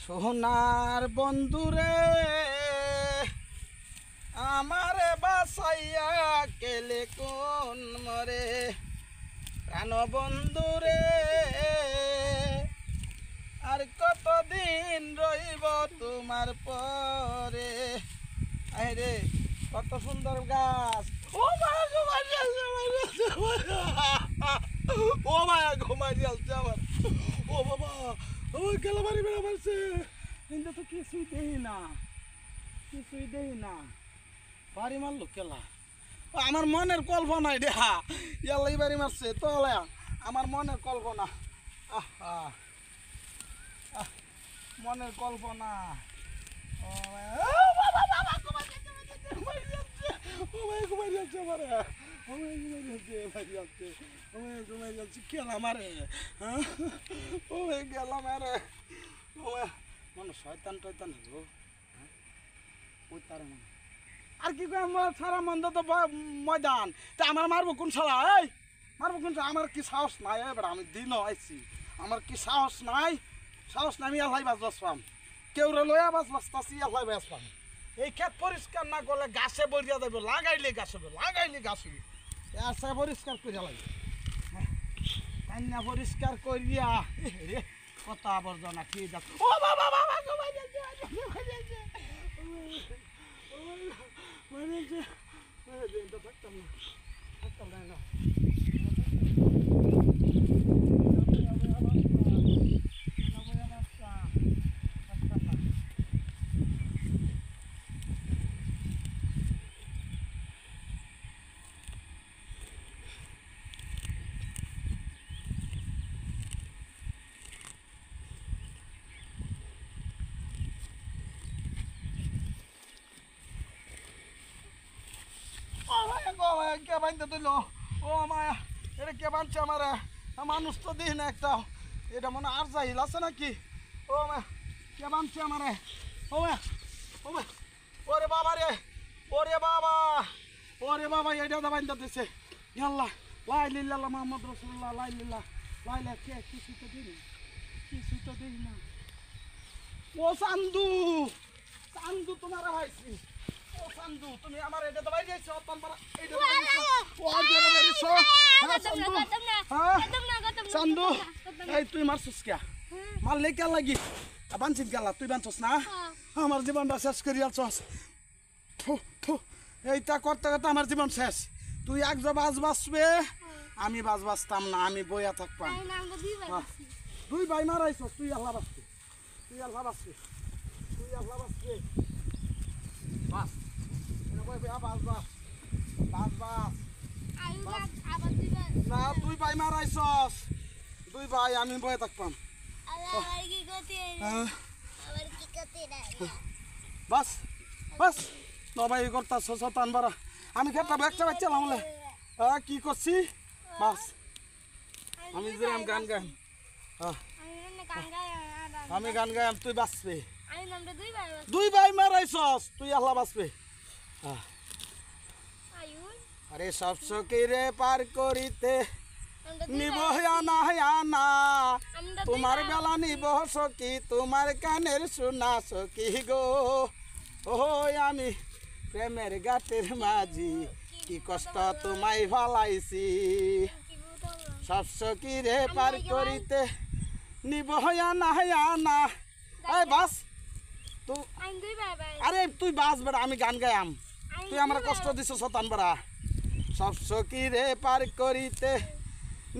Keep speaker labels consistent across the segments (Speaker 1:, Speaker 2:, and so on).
Speaker 1: সোনার বন্ধুরে আমারে বাসাইয়া কেলে কোন মরে প্রাণ বন্ধুরে আর কতদিন রইব তোমার পরে। আরে কত সুন্দর গাছ। ও মায়া ঘুমাই যাচ্ছে, ও মায়া ঘুমাই যাচ্ছে আমার। ও বাবা আমার গেলা বাড়ি বেড়া মারছে, কিন্তু তো কিছুই দেই না, কিছুই দেই না। বাড়ি মারলো কেলা, আমার মনের কল্পনায় দেহা ইয়াল্লাই বাড়ি মারছে তো আমার মনের কল্পনা। আহা মনের কল্পনা। ও ঘুমাই যাচ্ছে আমারে, ঘুমাই যাচ্ছে, ঘুমাই যাচ্ছে কেলা মারে। হ্যাঁ ও গেলাম আরে মানে শয়তান টয়তান হলো ওই তার মানে আর কি কয় আমার সারা মন্দ তো ময়দান তা আমার মারবো কোন শালা? এই মারবো কোন শালা? আমার কি সাহস নাই এবার, আমি দিনও আইছি, আমার কি সাহস নাই? সাহস নাই, আমি আল্লাহ বাস বাসপাম, কেউ রে লইয়া বাস বাসতাছি আল্লাহ বাসপাম। এই ক্ষেত পরিষ্কার না করলে গাছে বলিয়া দেবে, লাগাইলে গাছ হবে, লাগাইলে গাছ হবে, আর সে পরিষ্কার করিয়া লাগবে, কান্না পরিষ্কার করিয়া রে কত আবর্জনা ঠিক আছে। ও বাবা বাবা ঘুমাই যাচ্ছে, ঘুমাই যাচ্ছে, থাকতাম না, থাকতাম না। কে বাঁধতে দিল? ও মায়া এটা কে বাঁধছে আমারে? মানুষ তো দিই না একটা, এটা মনে আর যাইল আছে নাকি? ও মায়া কে বাঁধছে আমারে? ও মায়া ও মায়া ওরে বাবা রে, ওরে বাবা, ওরে বাবা এটা তো বাঁধতে দিছে। আল্লাহ লাই লিল্লাহ মোহাম্মদ রাসূলুল্লাহ লাই লিল্লাহ লাইলা কে কিছু তো দিই না, কিছু তো দিই না। ও চান্দু, চান্দু তোমার ভাইছি। ও চান্দু তুমি আমার এটা তো বাইরে যাইছো, তোমার এইটা বাইরে ও আর যেটা বাইরেছো। হ্যাঁ চান্দু, হ্যাঁ চান্দু এই তুই মারছস কে? মারলে কে লাগি বানছিস গেলা? তুই বানছস না? আমার জীবনটা শেষ করিয়াছস। এইটা করতে করতে আমার জীবন শেষ। তুই একজো বাস বাঁচবে, আমি বাস বাঁচতাম না, আমি বইয়া থাকতাম। দুই ভাই মারাইছস, তুই আল্লাহ বাঁচবি, তুই আল্লাহ বাঁচবি, তুই আল্লাহ বাঁচবি। বাস না তুই ভাই মারাইছস, দুই ভাই আমি বয়ে থাকতাম। বাস বাস নবাই করতাছ শতান বারা, আমি খেটটা ব্যাগটা বাচ্চালাম বলে কি করছি? বাস আমি যেরাম গান গাইম, আমি গান গাইম, তুই বাঁচবে। দুই ভাই মারাইছস, তুই আল্লাহ বাঁচবে। আরে সব সকিরে পার করিতে নিব আনা আনা, তোমার বেলা নিব সকি, তোমার কানের শোনা সকি গো। ও আমি প্রেমের গাতের মাঝি, কি কষ্ট তোমায় ভালাইছি। সব সকিরে পার করিতে নিব আনা আনা। এই বাস তুই, আরে তুই বাস বেড়া, আমি গান গায়াম, তুই আমার কষ্ট দিছ শতান বেড়া। সব সকিরে পার করিতে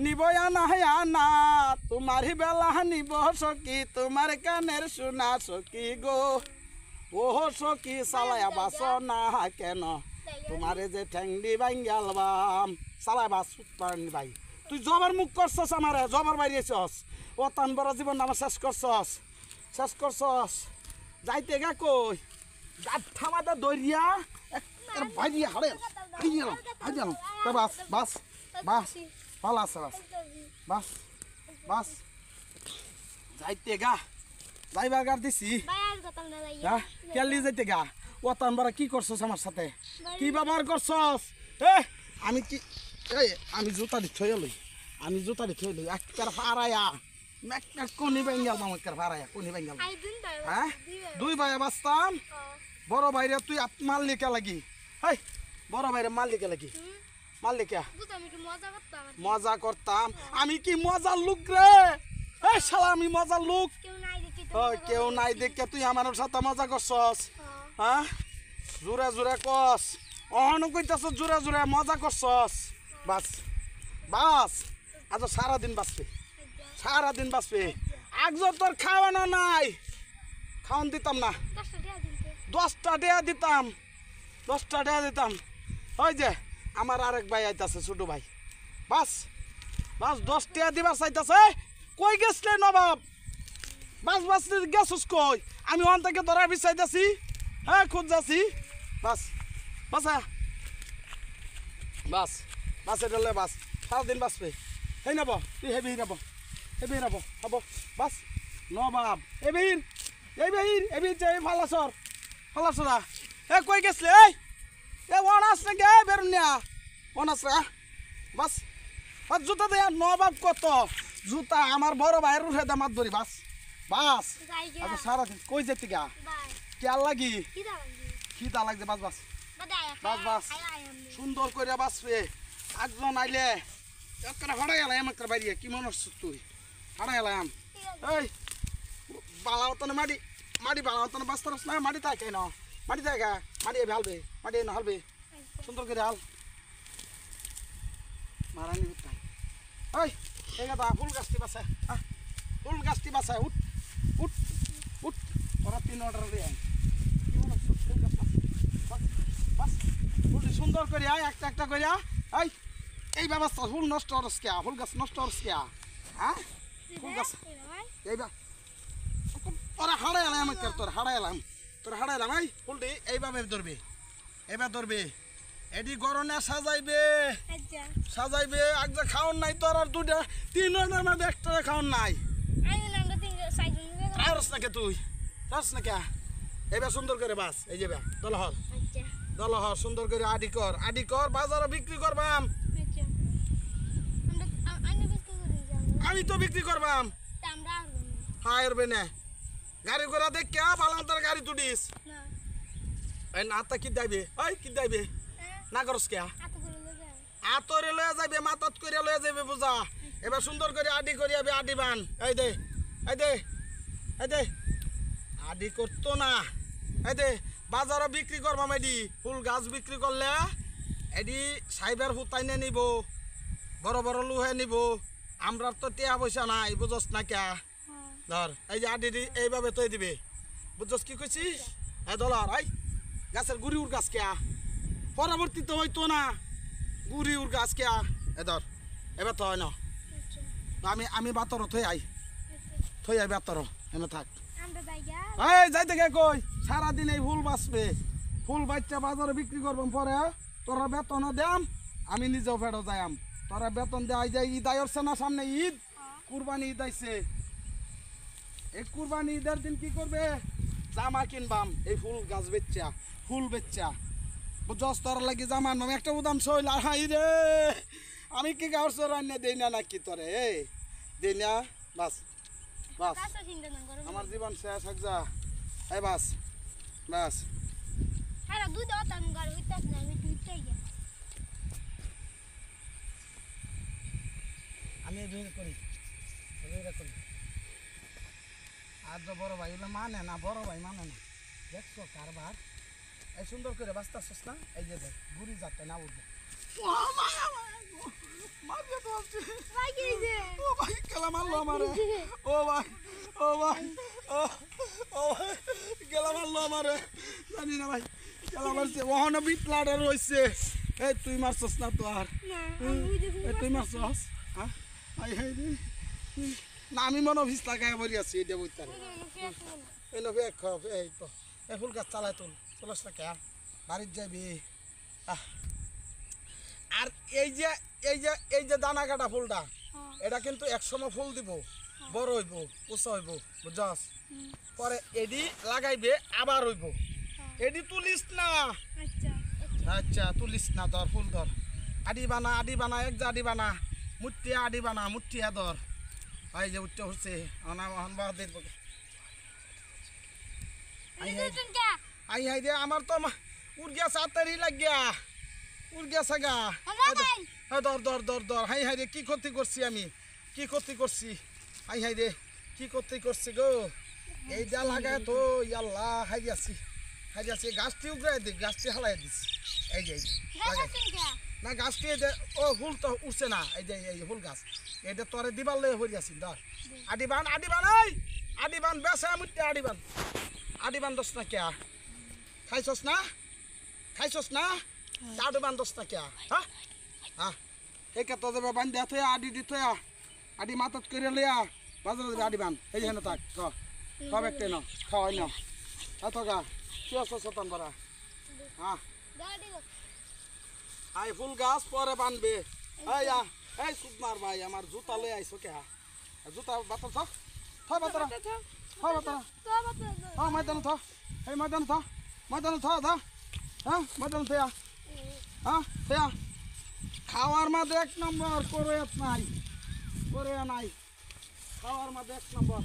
Speaker 1: নিব আনা আনা, তোমার বেলা নিব সকি, তোমার কানের শোনা সকি গো। ও সকি চালায়া বাস না কেন, তোমারে যে ঠ্যাংডি বাঙ্গালবাম চালায় বাস পারনি ভাই। তুই জবার মুখ করছস, আমারে জবার বাইরেছস, ও তান বড় জীবন আমার শেষ করছস, শেষ করছস। যাইতে গা কই গাঠা মাথা দরিয়া ভাইয়া হারে বাস বাস বাস ভালো আছে বাস বাস বাস যাইতে গা যাইবার গার দিছি। কেলি যাইতে গা ও তান বড় কি করছস আমার সাথে, কি ব্যবহার করছস? আমি কি এই আমি জুতা দি থই লই, আমি জুতা দি থই লই, একটা হারায়া কোনি বেঙ্গল মামুকের ভাড়ায় কোনি বেঙ্গল হ্যাঁ 2 ভাই বাস্তাম বড় ভাইরে তুই মাল লিখা লাগি হাই বড় ভাইরে মাল লিখা লাগি মাল লিখা মজা করতাম আমি কি মজার লোক রে এই শালা আমি মজার লোক কেউ নাই দেখে তুই আমার সাথে মজা করছস হ্যাঁ জোরে জোরে কস অহনো কইতাছ জোরে জোরে মজা করছস বাস বাস আজ সারাদিন বাঁচবে সারাদিন বাঁচবে আজ তোর খাওয়ানো নাই খাওয়ান দিতাম না 10টা টাকা দিতাম 10টা টাকা দিতাম ওই যে আমার আরেক ভাই আইতাছে ছোট ভাই বাস বাস 10 টাকা দিবার চাইতাছে কই গেছলে নবাব বাস বাস গেছস কই আমি ওখান থেকে ধরা বিচাইতাছি হ্যাঁ খুঁজ যাচ্ছি বাস বাসা বাস বাসে ডলে বাস সারাদিন বাঁচবে হেই নাব তুই হেবি নাব হব বাস নবাব এবির যে ফালাসরা এ কই গেছলে এ অনাস নাকি বেরুন না অনাস বাস বাস জুতা দে নবাব কত জুতা আমার বড় ভাইয়ের উঠে দে মাত ধরি বাস বাস আচ্ছা সারাদিন কই যেতে গা কেয়ার লাগি খিদা লাগছে বাস বাস বাস বাস সুন্দর করে বাসবে একজন আইলে একটা হারাই এলাম একটা বাইরে কি মনে হচ্ছে তুই হারাই এলাম এই বালাওতনে মাটি মাটি বালাওতনে বাস তরস না মাটি থাকে না মাটি থাকে মাটি হালবে মাটি না হালবে সুন্দর করে হাল মারানি তাই ওই এই গাদা ফুল গাছটি বাসায় ফুল গাছটি বাসায় উঠ উঠ উঠ ওরা 3 অর্ডার দিয়ে কি মনে হচ্ছে ফুল গাছ বাস বাস ফুলটি সুন্দর করে একটা একটা করে এই এই ব্যবস্থা ফুল নষ্ট হরস কে ফুল গাছ নষ্ট হরস কে হ্যাঁ ফুল গাছ এইবা তোরা হারাই এলাম আমাকে তোর হারাই এলাম এই ফুলটি এইভাবে ধরবে এবার ধরবে এটি গরনে সাজাইবে আগে খাওয়ান নাই তোর আর 2টা 3 অর্ডার মধ্যে একটা খাওয়ান নাই রস নাকি তুই রস নাকি এবার সুন্দর করে বাস এই যে দলহর সুন্দর করে আডি কর বাজারে বিক্রি করবাম আমি তো বিক্রি করবাম হারবে না গাড়ি ঘোড়া দেখ কে বালান্তর গাড়ি তুডিস এই নাতা কি দাইবে ওই কি দাইবে না করস কে আতরে লয়ে যাবে মাথাত করে লয়ে যাবে বুঝা এবার সুন্দর করে আডি করি আডি বান এই দে আডি করতো না এই দে বাজারে বিক্রি করবাম এডি ফুল গাছ বিক্রি করলে এডি সাইবার হুতাইনে নিব বড় বড় লুহে নিব আমরা তো টিয়া পয়সা নাই বুঝস না কে ধর এই যে আডি এইভাবে তৈ দিবে বুঝস কি কইছি এই দলার এই গাছের গুড়ি উর গাছ কে পরবর্তীতে হইতো না গুড়ি উর গাছ কে এ ধর এবার তো হয় না আমি বাতর থই আই বাতর এনে থাক এই যাইতে গে কই সারাদিন এই ফুল বাঁচবে ফুল বাচ্চা বাজারে বিক্রি করবাম পরে তোরা বেতন দাম আমি নিজেও ফেরত যাইম তোরা বেতন দেয় যায় ঈদ আইছে না সামনে ঈদ কুরবানি ঈদ আইছে এই কুরবানি ঈদের দিন কি করবে জামা কিনবাম এই ফুল গাছ ফুল বেচ্চা বুঝস তোর লাগি জামা নাম একটা উদাম সইল হাই রে আমি কি গাওর সর রান্না দেই না নাকি তোরে দেই না বাস বাস আমার জীবন শেষ হয়ে যা এই বাস বাস
Speaker 2: হ্যাঁ দুধ দাও ঘর হইতাছ না আমি দুধটাই গেল
Speaker 1: আমি বের করি আর তো বড় ভাই মানে না বড় ভাই মানে না দেখছো কারবার এই সুন্দর করে বাঁচতেছিস না এই যে দেখ গুড়ি যাতে না উঠবে ও ভাই কেলা মারলো আমারে ও ভাই কেলা মারলো আমারে জানি না ভাই কেলা মারছে ওখানে বিপ্লাডার রয়েছে এই তুই মারছস না তো আর তুই মারছস হ্যাঁ না আমি মনে ভিস লাগাই বলি আছি এটা বইতে এই লোক এই তো এই ফুল গাছ চালায় তুল চলস না কে বাড়ির যাবি আর এই যে দানা কাটা ফুলটা এটা কিন্তু একসময় ফুল দিব বড় হইব উঁচা হইব বুঝছস পরে এডি লাগাইবে আবার হইব এডি তুলিস না আচ্ছা তুলিস না ধর ফুল ধর আডি বানা এক আডি বানা মুঠিয়া আডি বানা মুঠিয়া ধর আই যে উঠতে হচ্ছে আনা মহান বাহাদের আই হাই দে আমার তো উড় গিয়া সাতারি লাগিয়া উড় গিয়া সাগা ধর ধর ধর ধর হাই হাই রে কি ক্ষতি করছি আমি কি ক্ষতি করছি হাই হাই রে কি ক্ষতি করছি গো এইটা লাগায় তো আল্লাহ হাই আছি গাছটি উগড়াই দি গাছটি হালাই দিছি এই যে লাগাই না গাছটি ও হুল তো উঠছে না এই যে এই হুল গাছ এটা তোরে দিবার লয়ে হয়ে আছি ধর আডিবান এই আডিবান বেসা মুটে আডিবান দোস না কে খাইছস না আডিবান দোস না কে হ্যাঁ হ্যাঁ এই কে তোদের বান দে থয়া আডি দি থয়া আডি মাথাত করে লইয়া বাজারে যাবে আডিবান এই যে হেন থাক সব একটা না খাওয়াই না আতগা কি আছে সতন বড়া হ্যাঁ আই ফুল গাছ পরে বানবে এই সুদমার ভাই আমার জুতা লই আইছো কে জুতা বাতর বাতর ময়দান এই ময়দান দা হ্যাঁ ময়দান থয়া খাওয়ার মাঝে এক নম্বর করে নাই খাওয়ার মাঝে এক নম্বর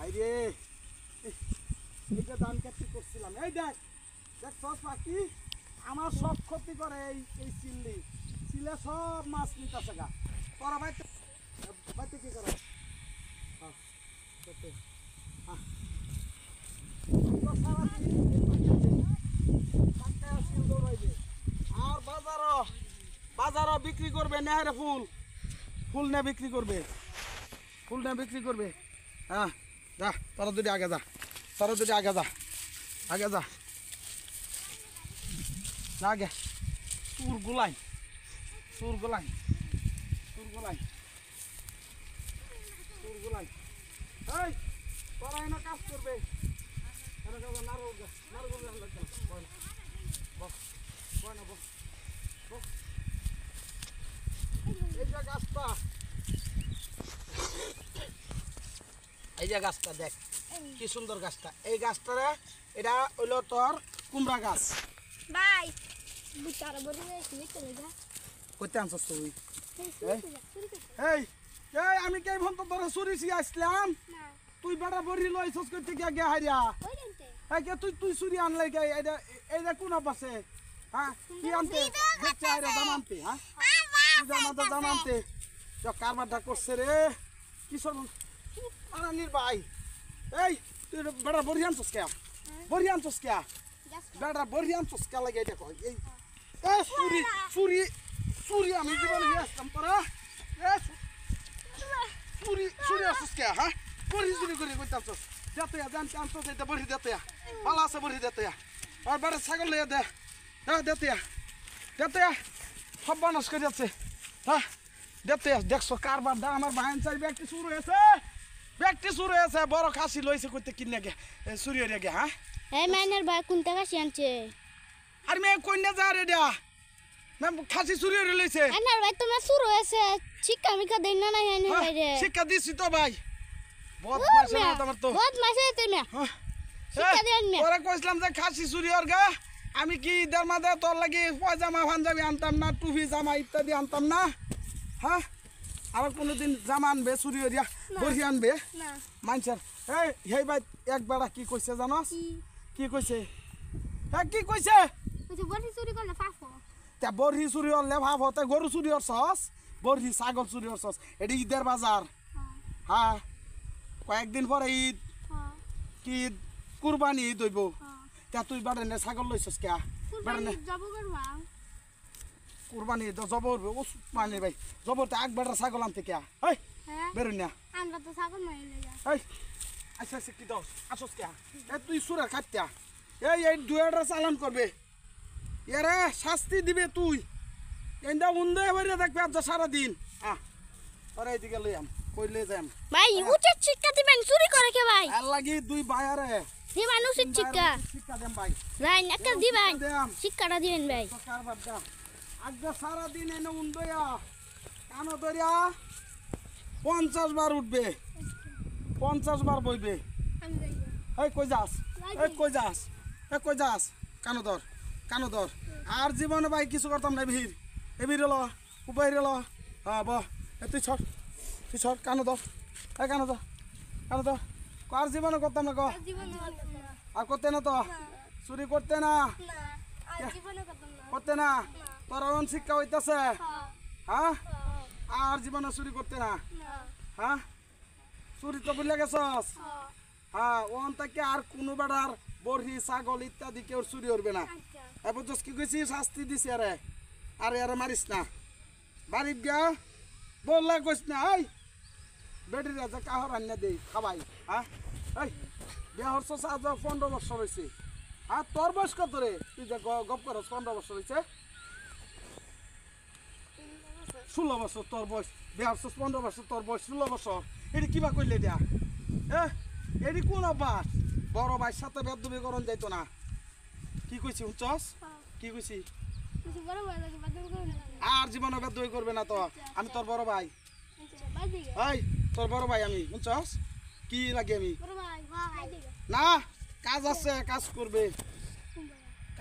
Speaker 1: হাইরে এইটা ধান কাটতে করছিলাম এই দেখ সব পাখি আমার সব ক্ষতি করে এই চিলে সব মাছ নিতেছে গা তোরা বাইতে কি করে আর বাজারও বিক্রি করবে নেহারে ফুল নে বিক্রি করবে হ্যাঁ যা তোরা দুটি আগে যা আগে সুর গোলাই এই তোরা এনে কাজ করবে এই যে গাছটা দেখ কি সুন্দর গাছটা এই গাছটা এটা হইলো তোর কুমড়া গাছ
Speaker 2: ভাই বুতার বড় হয়েছে চলে যা
Speaker 1: কইতে আনছস তুই এই আমি কে ফোন তো তোরে চুরিছি আসলাম
Speaker 2: না
Speaker 1: তুই বড় বড়ি লইছস কইতে গে হারিয়া এই কে তুই চুরি আনলাই গে এইটা কোন পাশে হ্যাঁ কি আনতে দেখতে আইরা জামানতে হ্যাঁ জামানতে কারবারটা করছে রে কি সব আনানির ভাই এই তুই বেড়া বড়ি আনছস কে বেড়া বড়ি আনছস কে লাগে এটা কই এই চুরি আমি জীবনে আসতাম তোরা চুরি আসছস কে হ্যাঁ বড়ি চুরি করে কইতাছস দেতে জানতে আনছস এটা বড়ি দেতে ভালো আছে বড়ি দেতে আর বেড়া ছাগল লইয়া দে হ্যাঁ দেতে সব বানস করে যাচ্ছে হ্যাঁ দেতে দেখছো কারবার দা আমার ভাইন চাই ব্যক্তি শুরু হয়েছে বড় খাসি লইছে কইতে কিনে গে চুরি হয়ে গে হ্যাঁ
Speaker 2: এই মাইনার ভাই কোনটা খাসি আনছে
Speaker 1: আর মে কইনা যা রে ডা খাসি চুরি হয়ে লইছে
Speaker 2: আনার ভাই তোমার শুরু হয়েছে শিক্ষা মিকা দেন না নাই আনার ভাই রে
Speaker 1: শিক্ষা দিছি তো ভাই বদমাশ না তোমার তো
Speaker 2: বদমাশ তুমি শিক্ষা দেন না
Speaker 1: ওরা কইছিলাম যে খাসি চুরি হর গা আমি কি ঈদের মাঝে তোর লাগি পয়জামা পাঞ্জাবি আনতাম না টুপি জামা ইত্যাদি আনতাম না হ্যাঁ আবার কোনোদিন জামা আনবে চুরি হরিয়া বড়ি আনবে মানুষের এই ভাই একবার কি কইছে জানস কি কইছে কি কইছে
Speaker 2: বড়ি চুরি করলে পাপো
Speaker 1: তে বড়ি চুরি হলে ভাব হতে গরু চুরি হরছস বড়ি ছাগল চুরি হরছস এটি ঈদের বাজার হ্যাঁ কয়েকদিন পরে ঈদ কি কুরবানি ঈদ হইব তা তুই বাড়ে নে ছাগল লইছস কে বাড়ে নে
Speaker 2: যাব করবা
Speaker 1: কুরবানি তো জবর মানে ভাই জবর তো এক বেটার ছাগল আনতে কে এই বেরুন না
Speaker 2: আমরা তো ছাগল মাই লইয়া
Speaker 1: এই আচ্ছা কি দাও আসস কে তুই সুরা খাট্টা এই দুয়াটা চালান করবে এরে শাস্তি দিবে তুই এন্ডা উন্দে হইরা দেখবে আজ সারা দিন আরে এদিকে লইয়াম কইলে যাম
Speaker 2: ভাই উচিত শিক্ষা দিবেন চুরি করে কে ভাই
Speaker 1: আর লাগি দুই ভাইয়ারে
Speaker 2: দিবেন উচিত
Speaker 1: শিক্ষা দেম ভাই
Speaker 2: ভাই একটা দিবেন শিক্ষাটা দিবেন ভাই
Speaker 1: কারবার দা আজ সারা দিন এনে উন্দয়া কানো দরিয়া 50 বার উঠবে 50 বার বইবে
Speaker 2: আমি যাই
Speaker 1: এই কই যাস কই যাস কই যাস কানো ধর আর জীবনে ভাই কিছু করতাম না ভিড় এ ভিড় এলো উপায় এলো হ্যাঁ বহ তুই ছড় কানো ধর কানো ধর আর জীবনে করতাম না আর করতে না তো চুরি করতে না করতে না তোর অন শিক্ষা হইতেছে হ্যাঁ আর জীবনে চুরি করতে না হ্যাঁ চুরি তো বুঝলে গেছস হ্যাঁ ওন থেকে আর কোনো বেড়ার বড়ি ছাগল ইত্যাদি কেউ চুরি করবে না এবার তো কি কইছি শাস্তি দিছি আরে আরে মারিস না বাড়ির গা বললে কইস না এই বেটির রাজা কাহর আন্না দেই খাবাই হ্যাঁ এই বিয়া হরছস আজ 15 বছর হয়েছে হ্যাঁ তোর বয়স কত রে তুই যে গপ করস 15 বছর হয়েছে 16 বছর তোর বয়স বিয়া হরছস 15 বছর তোর বয়স 16 বছর এটি কিবা কইলে দিয়া এটি কোন অভ্যাস বড় ভাইয়ের সাথে বেদবি করন যাইতো না কি কইছি উচ্চস কি কইছি আর জীবনে বেদবি করবে না তো আমি তোর বড় ভাই এই তোর বড় ভাই আমি বুঝছস কি লাগে আমি না কাজ আছে কাজ করবে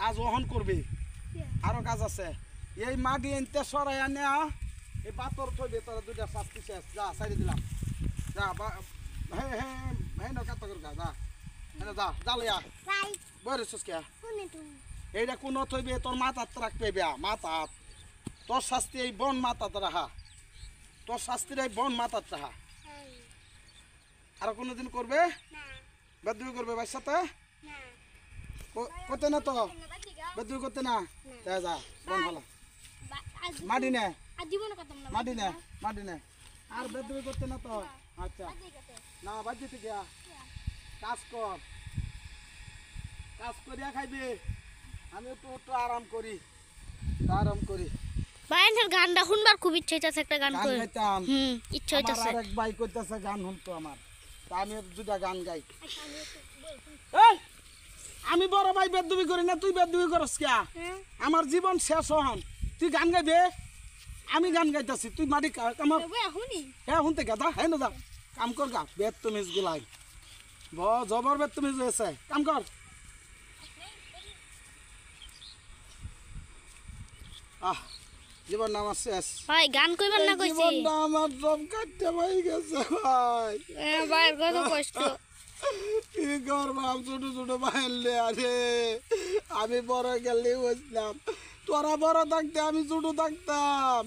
Speaker 1: কাজ ওহন করবে আরো কাজ আছে এই মাটি এনতে সরাই আনে এই পাথর থইবে তোরা দুইটা শাস্তি শেষ যা সাইডে দিলাম যা হ্যাঁ না কাটা কর যা হ্যাঁ যা লিয়া বরে সুস্কে এইটা কোন থইবে তোর মাথাত রাখবে বিয়া মাথাত তোর শাস্তি এই বন মাথাত রাখা তোর শাস্তির এই বন মাথাত রাখা আর কোনদিন করবে বেদবি করবে ভাইয়ের সাথে করতে না তো বেদবি করতে না যা বন হলো মাটি নে আর বেদবি করতে না তো আচ্ছা না বাজি থেকে কাজ করিয়া খাইবে আমি একটু আরাম করি
Speaker 2: ভাইয়ের গানটা শুনবার খুব ইচ্ছা হইতাছে একটা গান কই
Speaker 1: গাইতাম
Speaker 2: ইচ্ছা হইতাছে
Speaker 1: আমার আরেক ভাই কইতাছে গান শুনতো আমার তা আমি দুটা গান গাই আমি বড় ভাই বেদবি করি না তুই বেদবি করস কিয়া আমার জীবন শেষ হন তুই গান গাইবে আমি গান গাইতাছি তুই মাটি কামার হ্যাঁ শুনতে গাদা হ্যাঁ না যা কাম কর গা বেদতমিজ গুলাই জবর বেদতমিজ হয়েছে কাম কর জীবন আমার শেষ
Speaker 2: ভাই গান কইবার না কইছি
Speaker 1: জীবনটা আমার সব কাটতে পাই গেছে ভাই
Speaker 2: ভাই কত কষ্ট
Speaker 1: কি করবাম ছোট বাইলে আরে আমি বড় গেলে বুঝলাম তোরা বড় থাকতে আমি ছোট থাকতাম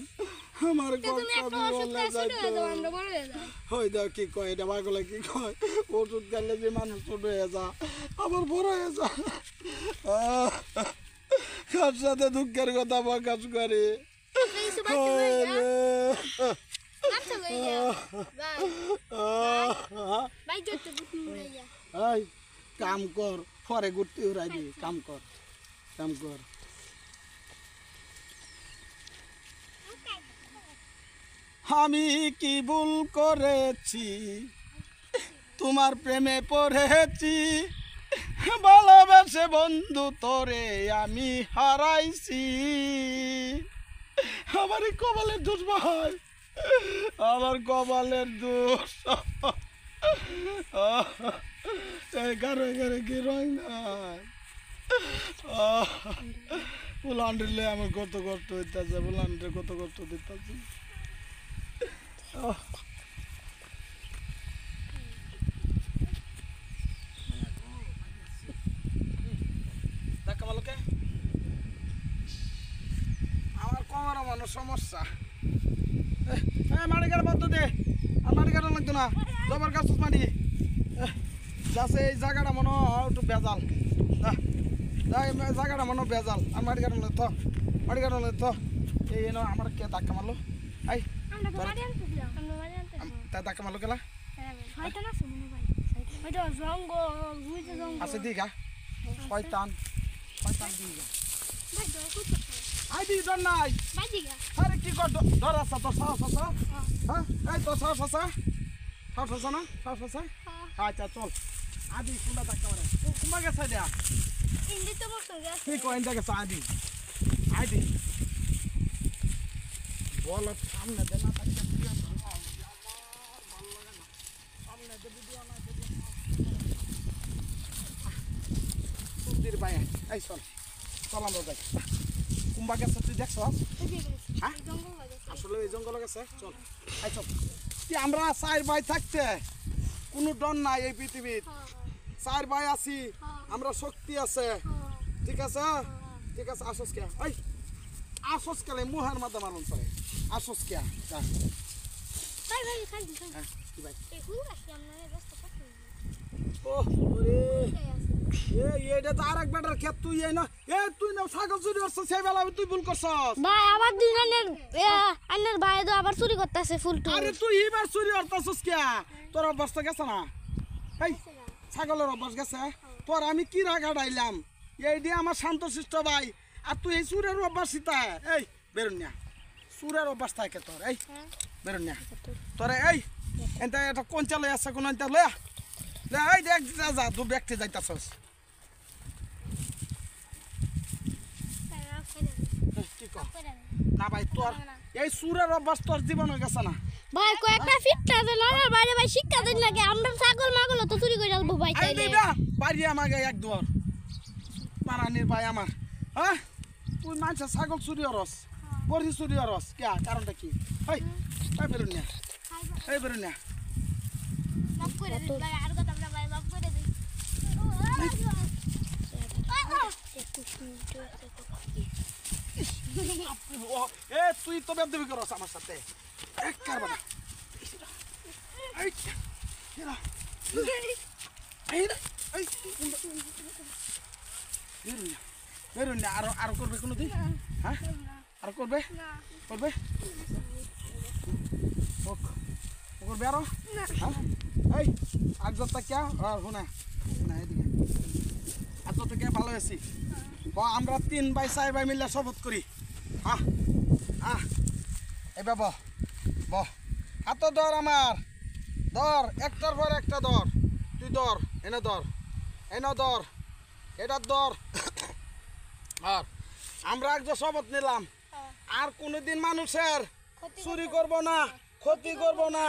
Speaker 1: আমার হই দাও কি কয় এটা বাগলে কি কয় ওষুধ গেলে যে মানুষ ছোট হয়ে যা আবার বড় হয়ে যা কার সাথে দুঃখের কথা প্রকাশ করে কাম কর পরে ঘুরতে উড়াইবি কাম কর আমি কি ভুল করেছি তোমার প্রেমে পড়েছি ভালোবেসে বন্ধু তোরে আমি হারাইছি আমার কপালের দোষ ভাই আমার কপালের দোষ গারে কি রয় নাই বুলান্ডলে আমার কত কষ্ট হইতেছে বুলান্ডে কত কষ্ট দিতেছে আমার কোমর আমার সমস্যা মাটি কাটা বদ্ধ দে আর মাটি কাটা লাগতো না জবর গাছ মাটি যাচ্ছে এই জায়গাটা মনে হয় একটু বেজাল জায়গাটা মনে বেজাল আর মাটি কাটা লাগতো এই আমার কে ধাক্কা মারলো এই তা ধাক্কা মারলো কেলা আছে দিঘা শয়তান দিঘা আই দি ডর নাই আরে কি কর ডর আছে তোর সাহস আছে হ্যাঁ এই তোর সাহস আছে না সাহস আছে আচ্ছা চল আদি কোনটা ধাক্কা মারে কুমা গেছে দেয়া কি কয় ইন্দা গেছে আদি বল সামনে দে না ধাক্কা দিয়া ভালো লাগে না সামনে দে ভিডিও না রে ভাই এই চল চল আমরা যাই কুম্বা গেছে তুই দেখছ হ্যাঁ আসলে এই জঙ্গল গেছে চল এই চল কি আমরা চার ভাই থাকতে কোনো ডর নাই এই পৃথিবীর চার ভাই আছি আমরা শক্তি আছে ঠিক আছে আসস কে এই আসস কেলে মুহার মাথা মারুন চলে আসস কে
Speaker 2: ভাই ভাই খাই
Speaker 1: হ্যাঁ কি ভাই
Speaker 2: এই হুল আসি আমরা রাস্তা পাচ্ছি
Speaker 1: ও ওরে এটা তো আরেক বেটার ক্ষেত তুই এই না তুই না ছাগল চুরি করছিস সেই বেলা তুই ভুল করছস
Speaker 2: ভাই আবার দিন আন্নের ভাই তো আবার চুরি করতেছে ফুলটু
Speaker 1: আরে তুই এবার চুরি করতেছিস কে তোর অভ্যাস তো গেছে না এই ছাগলের অভ্যাস গেছে তোর আমি কি রাগা ডাইলাম এই দিয়ে আমার শান্তশিষ্ট ভাই আর তুই এই চুরের অভ্যাস শিতা এই বেরুন না চুরের অভ্যাস থাকে তোর এই বেরুন না তোরে এই এটা এটা কোন চালে আছে কোন এটা লয়া লে এই দেখ যা তুই ব্যক্তি যাইতাছস কি কর না ভাই তোর এই চুরের অভ্যাস তোর জীবনে গেছে না
Speaker 2: ভাই কয়েকটা ফিটটা দেন আমার বাইরে ভাই শিক্ষা দেন লাগে আমরা ছাগল মাগল তো চুরি করে আলবো ভাই তাইলে
Speaker 1: বাড়ি আমাকে এক দুয়ার মারানির ভাই আমার হ্যাঁ তুই মানুষের ছাগল চুরি হরস বড়ি চুরি হরস কে কারণটা কি এই এই বেরুন না এই বেরুন না
Speaker 2: মাফ করে দিন ভাই আর কথা আমরা ভাই মাফ করে দিন
Speaker 1: এ তুই তো বেদবি করস আমার সাথে এক কারবা না এই এরা এই এই বেরুন না আর করবে কোনো দিন হ্যাঁ আর করবে করবে করবে আরো এই আজটা কে শোনা শোনা এদিকে আজটা কে ভালো আছি আমরা 3 ভাই 4 ভাই মিলে শপথ করি এবার বহ হাত ধর আমার ধর একটার পর একটা ধর তুই ধর এনে ধর এটার ধর আর আমরা একজন শপথ নিলাম আর কোনোদিন মানুষের চুরি করব না ক্ষতি করব না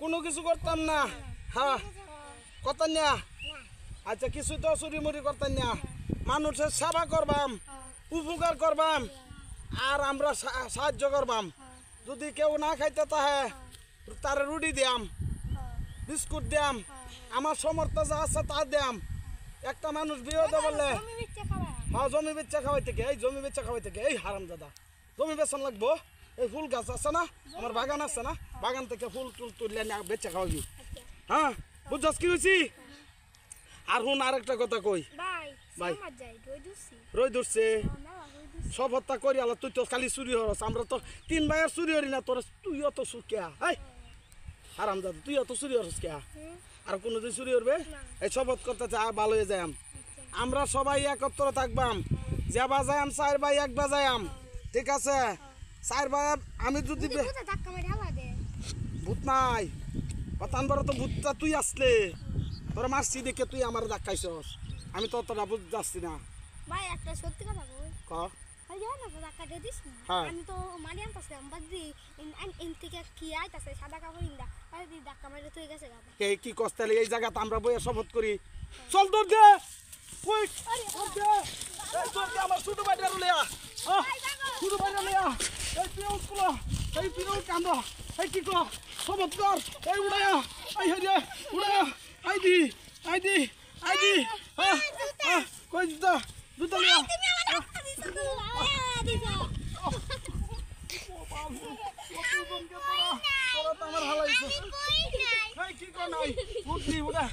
Speaker 1: কোনো কিছু করতাম না হ্যাঁ করতাম না আচ্ছা কিছু তো চুরি মুড়ি করতাম না মানুষের সেবা করবাম উপকার করবাম আর আমরা সাহায্য করবাম যদি কেউ না খাইতে তাহে তারে রুটি দিয়াম বিস্কুট দিয়াম আমার সমর্থ যা আছে তা দিয়াম একটা মানুষ বিয়ে বললে হ্যাঁ জমি বেচা খাওয়াই থেকে এই হারাম দাদা জমি বেচন লাগবো এই ফুল গাছ আছে না আমার বাগান আছে না বাগান থেকে ফুল টুল তুললে না বেচা খাওয়াবি হ্যাঁ বুঝছস কি হয়েছি আর হুন আরেকটা কথা কই ভাই রই ধরছে সব হত্যা করি আলা তুই তো খালি চুরি হরস আমরা তো 3 ভাইয়ের চুরি হরি না তোর তুই অত সুখিয়া এই হারাম দাদা তুই অত চুরি হরস কে আর কোনোদিন চুরি করবে এই শপথ করতে ভালো হয়ে যাই আমরা সবাই একত্র থাকবাম যে বাজায়াম 4 ভাই এক বাজায়াম ঠিক আছে 4 ভাই আমি যদি ভূত নাই পতানবার তো ভূতটা তুই আসলে তোর মারছি দেখে তুই আমার ধাক্কাইছস আমি তো অতটা বুঝ যাচ্ছি না
Speaker 2: ভাই একটা সত্যি কথা বল
Speaker 1: ক
Speaker 2: ভাই জানো না ধাক্কা দিয়ে দিস না আমি তো মারিয়াম পাশে বাদি ইন থেকে কি আইতাছে সাদা কাপড় ইন্দা আরে দি ধাক্কা মারলে তুই গেছে গাবা
Speaker 1: কে কি কষ্টলে এই জায়গাতে আমরা বইয়া শপথ করি চল দৌড় দে কই দৌড় দে আমার ছোট ভাইটা লইয়া ছোট ভাইটা লইয়া এই পিও কান্দা এই কি কর শপথ কর এই উড়ায়া এই হে উড়ায়া আইদি কই দুটা লইয়া আমার হালাইছো এই কি কর নাই উঠলি উড়া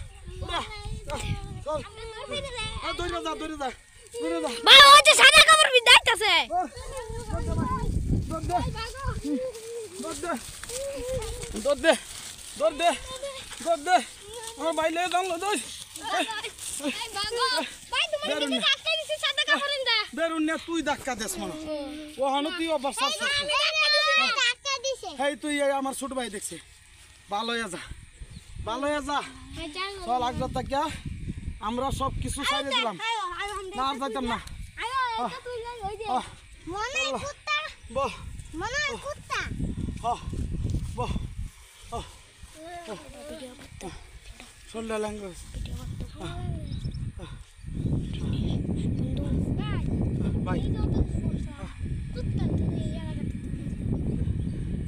Speaker 1: চল দৌড়ে যা
Speaker 2: ভাই ওই যে সাদা কাপড় বিদাইতাছে
Speaker 1: দৌড় দে আমার বাইলে জানলো দোষ বেরুন না তুই ধাক্কা দেস মনে ওখানে তুই অবস্থা হেই তুই আমার ছোট ভাই দেখছি ভালো হয়ে যা চল আগলা তাকিয়া আমরা সব কিছু সাইরে দিলাম না আর যাইতাম না শোল্ডার ল্যাঙ্গুয়েজ ভাই
Speaker 2: এই যত সমস্যা কুত্তা তুমি এই এলাকাতে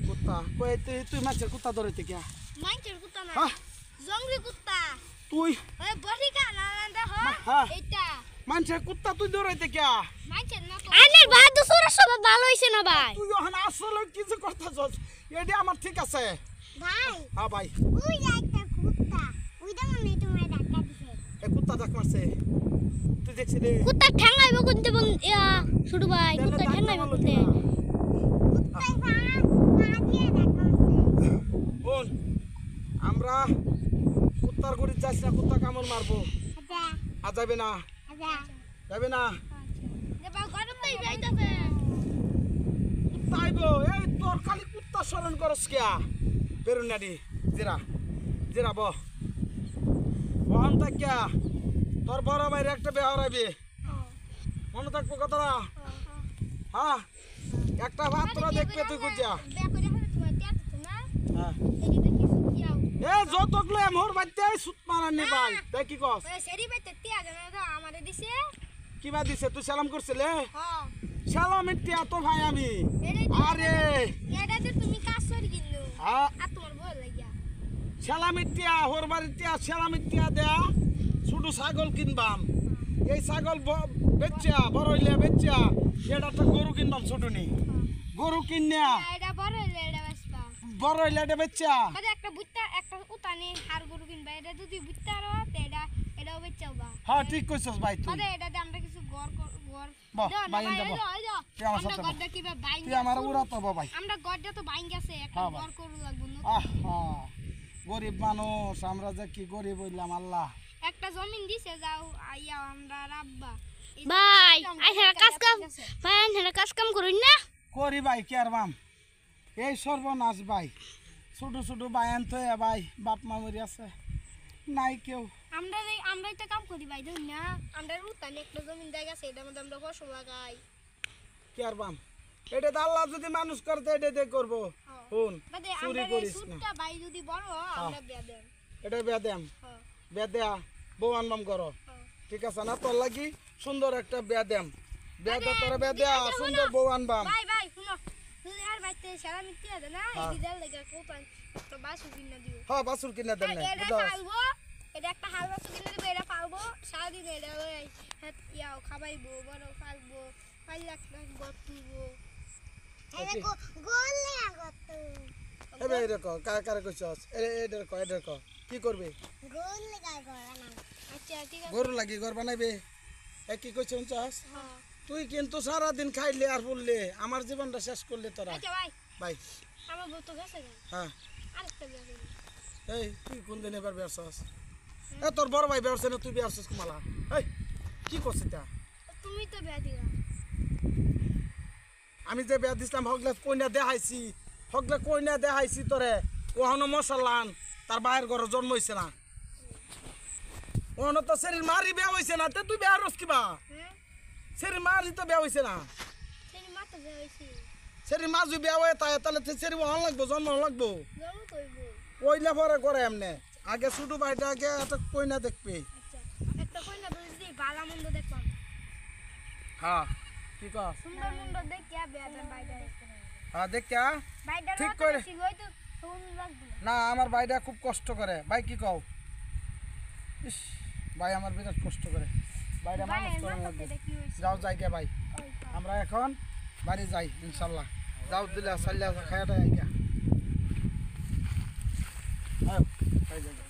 Speaker 1: কুত্তা কই তুই মাছের কুত্তা ধরতে কিয়া
Speaker 2: মাইন্ডের কুত্তা না
Speaker 1: হ্যাঁ
Speaker 2: জঙ্গলি কুত্তা
Speaker 1: তুই
Speaker 2: ওই বড়িকা না দেখো
Speaker 1: হ্যাঁ
Speaker 2: এটা
Speaker 1: মাছের কুত্তা তুই ধরতে কিয়া
Speaker 2: মাইন্ডের না তো আইনের ভাই তো সুরের সব ভালো হইছে না ভাই
Speaker 1: তুই এখন আসলে কিছু করতেছস এডি আমার ঠিক আছে
Speaker 2: ভাই
Speaker 1: হ্যাঁ ভাই
Speaker 2: ওই একটা কুত্তা ওইটা মানে তোমার ধাক্কা দিছে
Speaker 1: এই কুত্তা দেখ মারছে তুই দেখছিস রে
Speaker 2: কুত্তা ঠ্যাঙ্গাইব কোনতে বল ছোট ভাই কুত্তা ঠ্যাঙ্গাইব কোনতে কুত্তাই ভাই পা দিয়ে ধাক্কা মারছে
Speaker 1: বোন আমরা কুত্তার গড়ি যাস না কুত্তা কামড় মারবো
Speaker 2: আচ্ছা
Speaker 1: আর যাবে না
Speaker 2: আচ্ছা
Speaker 1: যাবে না
Speaker 2: যে বা গরম দেই যাইতাছে
Speaker 1: তাইবো এই তোর খালি কুত্তা স্মরণ করস কিয়া বেরুন নাডি জিরা জিরা বহন থাকিয়া তোর বড় ভাইয়ের একটা বিয়ে হরাইবি মনে থাকবো কথাটা হ্যাঁ একটা ভাত তোরা দেখবে তুই গুজিয়া
Speaker 2: বিয়া করে হবে তোমার টিয়া তো না
Speaker 1: হ্যাঁ
Speaker 2: এডি দেখি সুকিয়াও
Speaker 1: এ যতগুলো মোর বাড়িতে সুত মারানি ভাই তাই কি কস
Speaker 2: ওই সেরি বাইতে টিয়া জানা তো আমারে দিছে
Speaker 1: কিবা দিছে তুই সালাম করছিলে
Speaker 2: হ্যাঁ
Speaker 1: সালাম ইতিয়া তো ভাই আমি আরে
Speaker 2: এটা যে তুমি কাজ করি কিনলো
Speaker 1: হ্যাঁ
Speaker 2: আর তোমার বল লাগিয়া
Speaker 1: সালাম ইতিয়া হোর বাড়িতে সালাম ইতিয়া দেয়া শুধু ছাগল কিনবাম এই ছাগল বেচা বড় হইলে বেচা এটা একটা গরু কিনবাম ছোটনি গরু কিনিয়া
Speaker 2: এটা বড় হইলে এটা বাসবা
Speaker 1: বড় হইলে এটা বেচা
Speaker 2: মানে একটা বুত্তা একটা উতানি হার গরু কিনবা এটা যদি বুত্তা রো তে এটাও বেচাওবা
Speaker 1: হ্যাঁ ঠিক কইছস ভাই তুই
Speaker 2: মানে এটাতে আমরা কিছু গড়
Speaker 1: বাহ, বাইন দেব। তুই আমার সাথে বল।
Speaker 2: গড়টা কিভাবে বাইন
Speaker 1: তুই আমার উড়াতো ভাই
Speaker 2: আমরা গড়টা তো বাইন গেছে একটা
Speaker 1: হ্যাঁ, ভাই।
Speaker 2: গড় করু লাগবো না
Speaker 1: গরিব মানুষ আমরা যে কি গরিব হইলাম আল্লাহ
Speaker 2: একটা জমিন দিছে যাও আইয়া আমরা রাব্বা
Speaker 3: ভাই আইহারা কাজ কাম করুন না
Speaker 1: করি ভাই কে আর বাম এই সর্বনাশ ভাই ছোট ছোট বায়ান তো ভাই বাপ মা মরি আছে নাই কেউ
Speaker 2: আমরাই তো কাম করি ভাই ধরুন না আমরা উতানি একটা জমিন জায়গা আছে এটার মধ্যে আমরা ফসল লাগাই
Speaker 1: কে আর বাম এটা তো আল্লাহ যদি মানুষ করতে এটা দিয়ে করবো শুন
Speaker 2: বাদে
Speaker 1: চুরি
Speaker 2: আমরা এই
Speaker 1: করিস না
Speaker 2: সুটটা ভাই যদি বড় আমরা বিয়া দেন
Speaker 1: এটা বেদেম
Speaker 2: হ্যাঁ
Speaker 1: বেদেয়া বউ আনবাম করো
Speaker 2: হ্যাঁ
Speaker 1: ঠিক আছে না তোর লাগি সুন্দর একটা বেদেম বেদে তোর বেদেয়া
Speaker 2: বিয়া দেব
Speaker 1: সুন্দর
Speaker 2: না।
Speaker 1: বউ আনবাম
Speaker 2: ভাই শুনো যদি আর বাইতে সারা মিটে আছে না এই দিদার লাগা কোপান তো বাসু কিনা দিও
Speaker 1: হ্যাঁ বাসুর কিনে দেন না
Speaker 2: এটা পালবো এটা একটা হাল বাসু কিনে দিব এটা পালবো সারাদিন এটা ওই ইয়াও খাবাইবো বড় পালবো 5 লাখ টাকা গতুবো
Speaker 1: এটা
Speaker 2: গোল লাগা গতু
Speaker 1: এবে দেখো কারে কইছস এডের ক কি করবে
Speaker 2: গোল লাগা গড়া না আচ্ছা ঠিক আছে
Speaker 1: গরু লাগি ঘর বানাইবে এ কি কইছস চাস
Speaker 2: হ্যাঁ
Speaker 1: তুই কিন্তু সারা দিন খাইলে আর বললে আমার জীবনটা শেষ করলে তোরা
Speaker 2: আচ্ছা ভাই
Speaker 1: ভাই
Speaker 2: আমার বউ তো গেছে গা
Speaker 1: হ্যাঁ
Speaker 2: আরেকটা বিয়া করব
Speaker 1: এই তুই কোন দিন এবার বেরছস এ তোর বড় ভাই বেরছে না তুই বেরছস কুমালা এই কি করছিস তা
Speaker 2: তুমি তো বিয়া দিলা
Speaker 1: আমি যে বেয়া দিছিলাম হগলে কইনা দেখাইছি তোরে ওহনো মশালান তার বাইরের ঘরে জন্ম হইছে না ওহনো তো শরীর মারি বেয়া হইছে না তে তুই বেয়া রস কিবা
Speaker 2: হ্যাঁ
Speaker 1: শরীর মারি তো বেয়া হইছে না
Speaker 2: সেই মাথা বিয়া হইছে
Speaker 1: শরীর মাঝু বেয়া হয়ে তাহলে শরীর হন লাগবো জন্ম হন লাগবো
Speaker 2: জমু কইবো
Speaker 1: কইলে পরে করে এমনে আগে ছোট ভাইটা আগে একটা কইনা দেখবে
Speaker 2: আচ্ছা একটা কইনা বুঝলি বালা মন্দ দেখবাম
Speaker 1: হ্যাঁ ঠিক আছে
Speaker 2: সুন্দর মুন্ডর দেখিয়া বিয়া দেন বাইরে
Speaker 1: হ্যাঁ দেখা
Speaker 2: বাইরে
Speaker 1: ঠিক করে।
Speaker 2: হয়তো সুন্দর লাগবে
Speaker 1: না আমার ভাইটা খুব কষ্ট করে ভাই কি কও ইস ভাই আমার বিরাট কষ্ট করে ভাইটা মানুষ করে লাগবে
Speaker 2: কি হইছে
Speaker 1: যাও যাই গে ভাই আমরা এখন বাড়ি যাই ইনশাল্লাহ যাও দিলে সাল্লা খায়াটা যাই গে আয় যাই যাই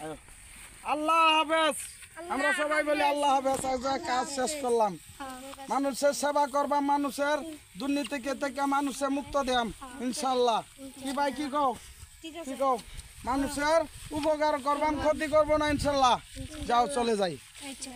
Speaker 1: আয় আল্লাহ হাফেজ আমরা সবাই বলি আল্লাহ হাফেজ আজ কাজ শেষ করলাম মানুষের সেবা করবাম মানুষের দুর্নীতি থেকে মানুষের মুক্ত দিয়াম ইনশাল্লাহ কি ভাই কি কও
Speaker 2: ঠিক
Speaker 1: কি কও মানুষের উপকার করবাম ক্ষতি করবো না ইনশাল্লাহ যাও চলে যাই
Speaker 2: আছে